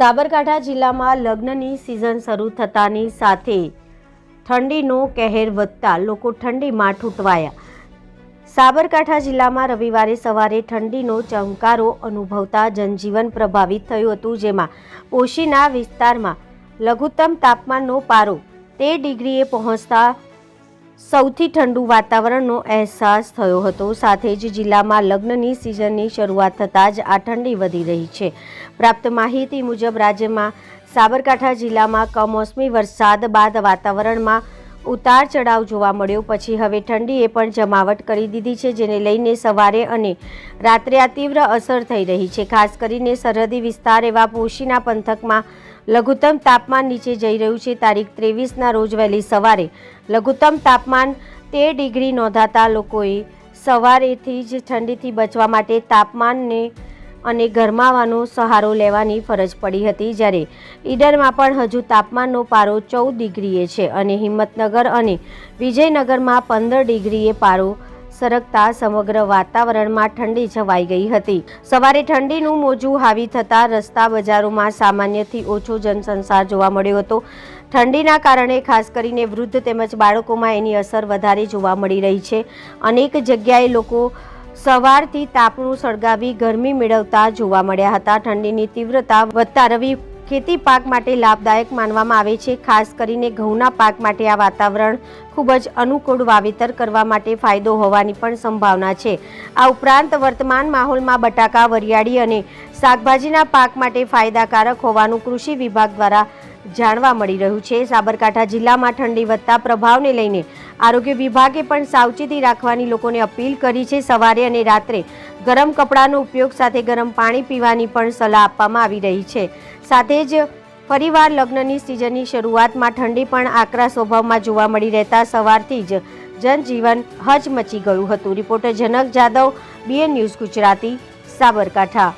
સાબરકાંઠા જિલ્લામાં લગ્નની સિઝન શરૂ થતાની સાથે ઠંડીનો કહેર વધતા લોકો ઠંડીમાં ઠૂંઠવાયા। સાબરકાંઠા જિલ્લામાં રવિવારે સવારે ઠંડીનો ચમકારો અનુભવતા જનજીવન પ્રભાવિત થયું હતું, જેમાં પોશીના વિસ્તારમાં લઘુત્તમ તાપમાનનો પારો 13 ડિગ્રીએ પહોંચતા સૌથી ઠંડુ વાતાવરણનો અહેસાસ થયો હતો। સાથે જ જિલ્લામાં લગ્નની સિઝનની શરૂઆત થતાં જ આ ઠંડી વધી રહી છે। પ્રાપ્ત માહિતી મુજબ રાજ્યમાં સાબરકાંઠા જિલ્લામાં કમોસમી વરસાદ બાદ વાતાવરણમાં ઉતાર ચઢાવ જોવા મળ્યો પછી હવે ઠંડીએ પણ જમાવટ કરી દીધી છે, જેને લઈને સવારે અને રાત્રે આ તીવ્ર અસર થઈ રહી છે। ખાસ કરીને સરહદી વિસ્તાર એવા પોશીના પંથકમાં લઘુત્તમ તાપમાન નીચે જઈ રહ્યું છે। તારીખ 23ના રોજ વહેલી સવારે લઘુત્તમ તાપમાન 13 ડિગ્રી નોંધાતા લોકોએ સવારેથી જ ઠંડીથી બચવા માટે તાપમાનને અને ગરમાવાનો સહારો લેવાની ફરજ પડી હતી, જ્યારે ઈડરમાં પણ હજુ તાપમાનનો પારો 14 ડિગ્રીએ છે અને હિંમતનગર અને વિજયનગરમાં 15 ડિગ્રીએ પારો સરકતા સમગ્ર વાતાવરણમાં ઠંડી છવાઈ ગઈ હતી। સવારે ઠંડીનું મોજું હાવી થતાં રસ્તા બજારોમાં સામાન્યથી ઓછો જનસંચાર જોવા મળ્યો હતો। ઠંડીના કારણે ખાસ કરીને વૃદ્ધ તેમજ બાળકોમાં એની અસર વધારે જોવા મળી રહી છે। અનેક જગ્યાએ લોકો સવારથી તાપણું સળગાવી ગરમી મેળવતા જોવા મળ્યા હતા। ઠંડીની તીવ્રતા વધતા રવિ ખેતી પાક માટે લાભદાયક માનવામાં આવે છે। ખાસ કરીને ઘઉંના પાક માટે આ વાતાવરણ ખૂબ જ અનુકૂળ વાવેતર કરવા માટે ફાયદો હોવાની પણ સંભાવના છે। આ ઉપરાંત વર્તમાન માહોલમાં બટાકા, વરિયાળી અને શાકભાજીના પાક માટે ફાયદાકારક હોવાનું કૃષિ વિભાગ દ્વારા જાણવા મળી રહ્યું છે। સાબરકાંઠા જિલ્લામાં ઠંડી વધતા પ્રભાવને લઈને આરોગ્ય વિભાગે પણ સાવચેતી રાખવાની લોકોને અપીલ કરી છે। સવારે અને રાત્રે ગરમ કપડાનો ઉપયોગ સાથે ગરમ પાણી પીવાની પણ સલાહ આપવામાં આવી રહી છે। સાથે જ ફરીવાર લગ્નની સિઝનની શરૂઆતમાં ઠંડી પણ આકરા સ્વભાવમાં જોવા મળી રહેતા સવારથી જ જનજીવન હચમચી ગયું હતું। રિપોર્ટર જનક જાદવ, BN ન્યૂઝ ગુજરાતી, સાબરકાંઠા।